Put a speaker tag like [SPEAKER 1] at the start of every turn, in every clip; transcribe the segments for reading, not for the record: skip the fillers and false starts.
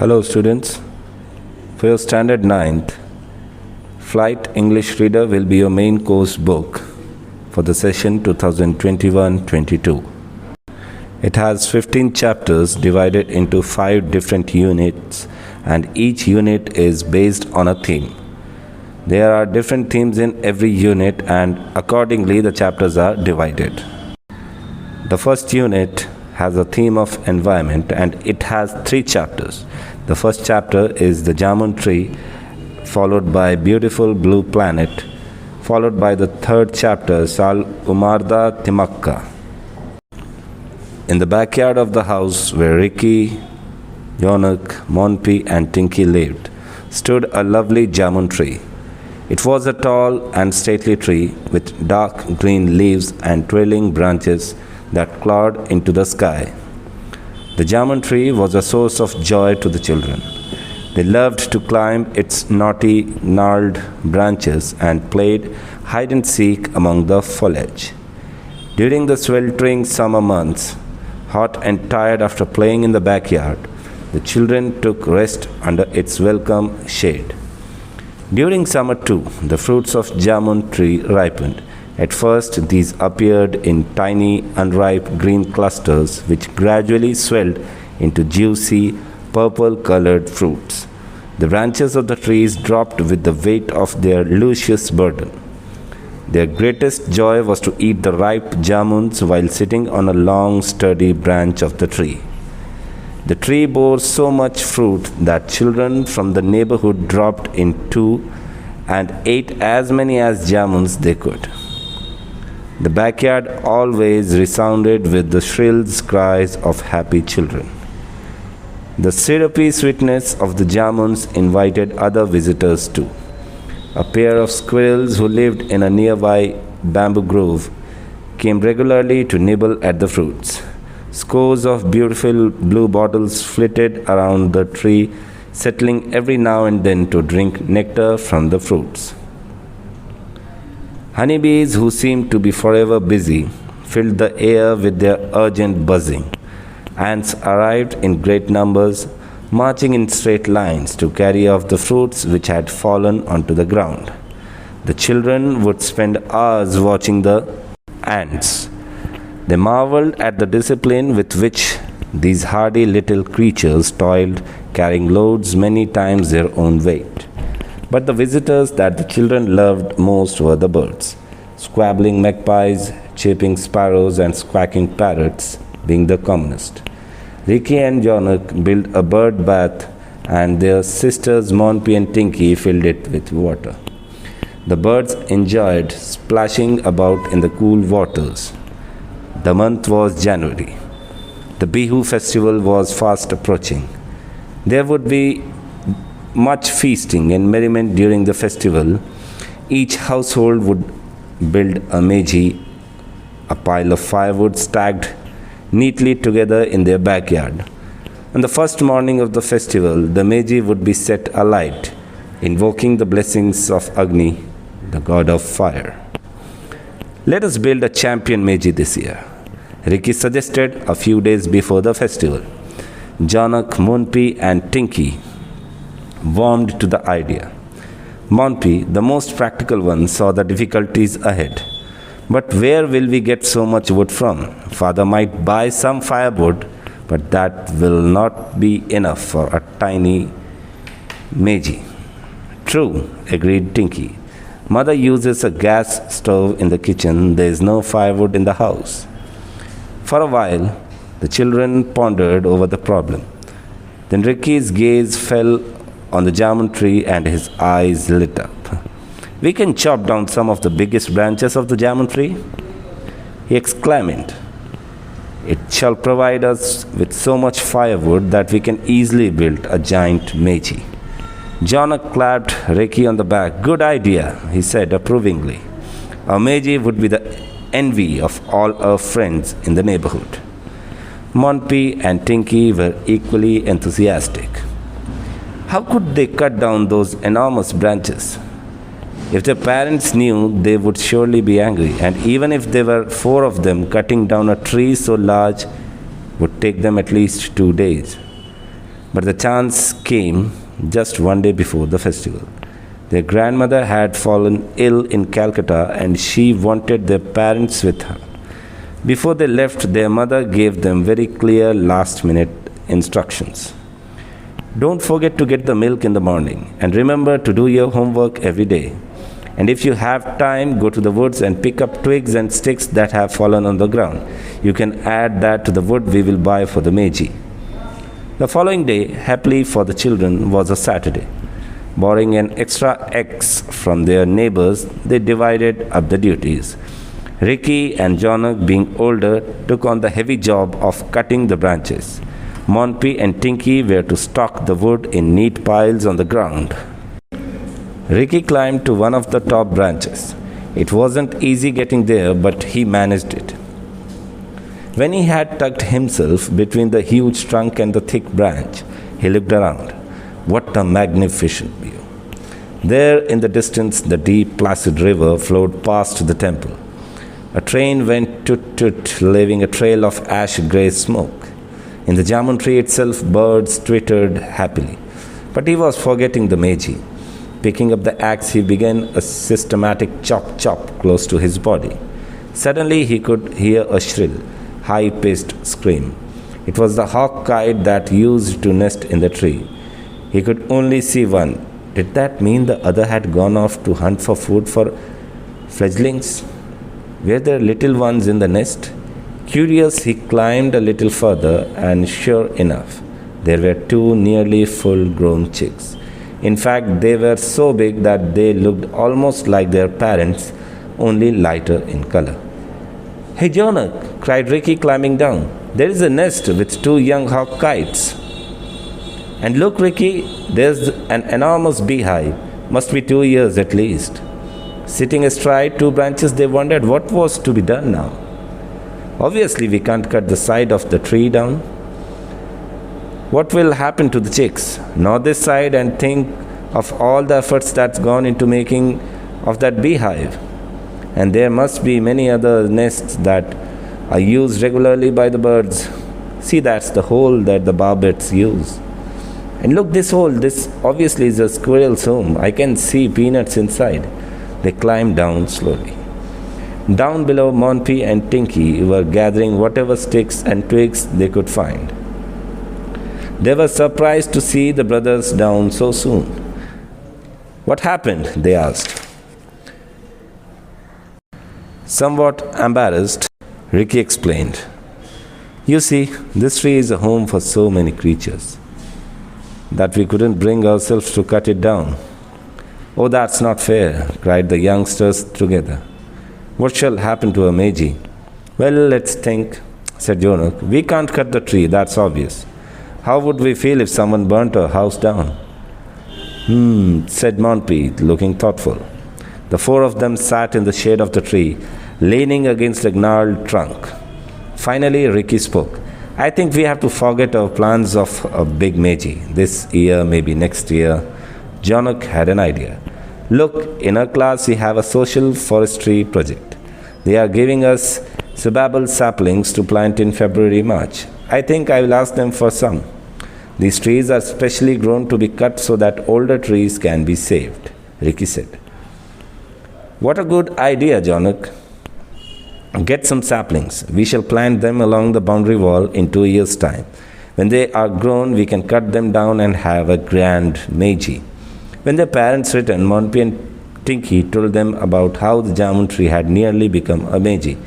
[SPEAKER 1] Hello students, for your standard 9th, Flight English Reader will be your main course book for the session 2021-22. It has 15 chapters divided into 5 different units, and each unit is based on a theme. There are different themes in every unit, and accordingly the chapters are divided. The first unit has a theme of environment and it has 3 chapters. The first chapter is the Jamun tree, followed by Beautiful Blue Planet, followed by the third chapter, Sal Umarda Timakka. In the backyard of the house where Ricky, Yonak, Monpi and Tinky lived, stood a lovely Jamun tree. It was a tall and stately tree with dark green leaves and trailing branches that clawed into the sky. The Jamun tree was a source of joy to the children. They loved to climb its knotty, gnarled branches and played hide and seek among the foliage. During the sweltering summer months, hot and tired after playing in the backyard, the children took rest under its welcome shade. During summer too, the fruits of Jamun tree ripened. At first, these appeared in tiny, unripe green clusters which gradually swelled into juicy, purple-colored fruits. The branches of the trees dropped with the weight of their luscious burden. Their greatest joy was to eat the ripe jamuns while sitting on a long, sturdy branch of the tree. The tree bore so much fruit that children from the neighborhood dropped in too and ate as many as jamuns they could. The backyard always resounded with the shrill cries of happy children. The syrupy sweetness of the jamuns invited other visitors too. A pair of squirrels who lived in a nearby bamboo grove came regularly to nibble at the fruits. Scores of beautiful blue bottles flitted around the tree, settling every now and then to drink nectar from the fruits. Honeybees, who seemed to be forever busy, filled the air with their urgent buzzing. Ants arrived in great numbers, marching in straight lines to carry off the fruits which had fallen onto the ground. The children would spend hours watching the ants. They marveled at the discipline with which these hardy little creatures toiled, carrying loads many times their own weight. But the visitors that the children loved most were the birds, squabbling magpies, chirping sparrows, and squawking parrots being the commonest. Ricky and Jonak built a bird bath, and their sisters Monpi and Tinky filled it with water. The birds enjoyed splashing about in the cool waters. The month was January. The Bihu festival was fast approaching. There would be much feasting and merriment during the festival. Each household would build a meji, a pile of firewood stacked neatly together in their backyard. On the first morning of the festival, the meji would be set alight, invoking the blessings of Agni, the god of fire. Let us build a champion meji this year, Ricky suggested a few days before the festival. Jonak, Monpi and Tinky warmed to the idea. Monpi, the most practical one, saw the difficulties ahead. But where will we get so much wood from? Father might buy some firewood, but that will not be enough for a tiny meji. True, agreed Tinky. Mother uses a gas stove in the kitchen. There is no firewood in the house. For a while, the children pondered over the problem. Then Ricky's gaze fell on the jamun tree and his eyes lit up. We can chop down some of the biggest branches of the jamun tree, he exclaimed. It shall provide us with so much firewood that we can easily build a giant meji. Jonak clapped Ricky on the back. Good idea, he said approvingly. A meji would be the envy of all our friends in the neighborhood. Monpi and Tinky were equally enthusiastic. How could they cut down those enormous branches? If their parents knew, they would surely be angry, and even if there were 4 of them, cutting down a tree so large would take them at least 2 days. But the chance came just one day before the festival. Their grandmother had fallen ill in Calcutta and she wanted their parents with her. Before they left, their mother gave them very clear last minute instructions. Don't forget to get the milk in the morning and remember to do your homework every day. And if you have time, go to the woods and pick up twigs and sticks that have fallen on the ground. You can add that to the wood we will buy for the Meiji. The following day, happily for the children, was a Saturday. Borrowing an extra axe from their neighbors, they divided up the duties. Ricky and Jonak, being older, took on the heavy job of cutting the branches. Monpy and Tinky were to stock the wood in neat piles on the ground. Ricky climbed to one of the top branches. It wasn't easy getting there, but he managed it. When he had tucked himself between the huge trunk and the thick branch, he looked around. What a magnificent view! There in the distance, the deep, placid river flowed past the temple. A train went toot-toot, leaving a trail of ash-grey smoke. In the jamun tree itself, birds twittered happily. But he was forgetting the Meiji. Picking up the axe, he began a systematic chop-chop close to his body. Suddenly, he could hear a shrill, high-pitched scream. It was the hawk kite that used to nest in the tree. He could only see one. Did that mean the other had gone off to hunt for food for fledglings? Were there little ones in the nest? Curious, he climbed a little further, and sure enough, there were two nearly full-grown chicks. In fact, they were so big that they looked almost like their parents, only lighter in color. Hey, Jonak, cried Ricky, climbing down. There is a nest with two young hawk kites. And look, Ricky, there's an enormous beehive. Must be 2 years at least. Sitting astride two branches, they wondered what was to be done now. Obviously, we can't cut the side of the tree down. What will happen to the chicks? Gnaw this side and think of all the efforts that's gone into making of that beehive. And there must be many other nests that are used regularly by the birds. See, that's the hole that the barbets use. And look, this hole, this obviously is a squirrel's home. I can see peanuts inside. They climbed down slowly. Down below, Monpy and Tinky were gathering whatever sticks and twigs they could find. They were surprised to see the brothers down so soon. What happened? They asked. Somewhat embarrassed, Ricky explained. You see, this tree is a home for so many creatures that we couldn't bring ourselves to cut it down. Oh, that's not fair, cried the youngsters together. What shall happen to a Meiji? Well, let's think, said Jonak. We can't cut the tree, that's obvious. How would we feel if someone burnt our house down? Said Monpy, looking thoughtful. The four of them sat in the shade of the tree, leaning against a gnarled trunk. Finally, Ricky spoke. I think we have to forget our plans of a big Meiji. This year, maybe next year. Jonak had an idea. Look, in our class we have a social forestry project. They are giving us subbable saplings to plant in February, March. I think I will ask them for some. These trees are specially grown to be cut so that older trees can be saved, Ricky said. What a good idea, Jonak. Get some saplings. We shall plant them along the boundary wall in 2 years' time. When they are grown, we can cut them down and have a grand Meiji. When their parents returned, Monpy and Tinky told them about how the jamun tree had nearly become a Meiji.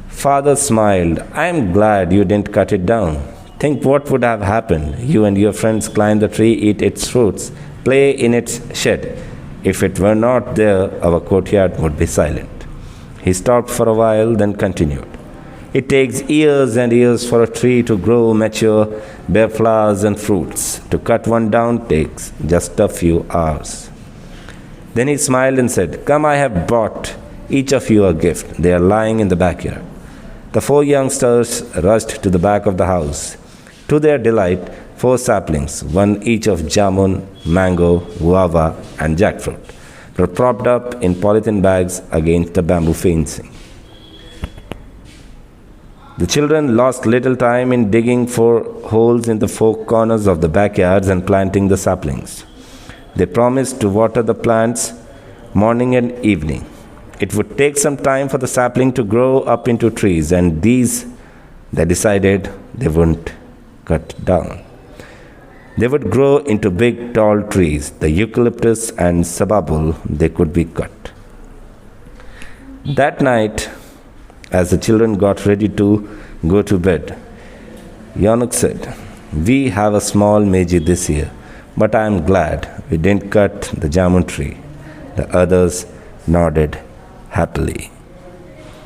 [SPEAKER 1] Father smiled. I am glad you didn't cut it down. Think what would have happened. You and your friends climb the tree, eat its fruits, play in its shed. If it were not there, our courtyard would be silent. He stopped for a while, then continued. It takes years and years for a tree to grow, mature, bear flowers and fruits. To cut one down takes just a few hours. Then he smiled and said, Come, I have brought each of you a gift. They are lying in the backyard. The four youngsters rushed to the back of the house. To their delight, 4 saplings, one each of jamun, mango, guava, and jackfruit, were propped up in polythene bags against the bamboo fencing. The children lost little time in digging for holes in the four corners of the backyards and planting the saplings. They promised to water the plants morning and evening. It would take some time for the sapling to grow up into trees, and these they decided they wouldn't cut down. They would grow into big tall trees. The eucalyptus and sababul, they could be cut. That night, as the children got ready to go to bed, Yanuk said, "We have a small Meiji this year, but I am glad we didn't cut the jamun tree." The others nodded happily.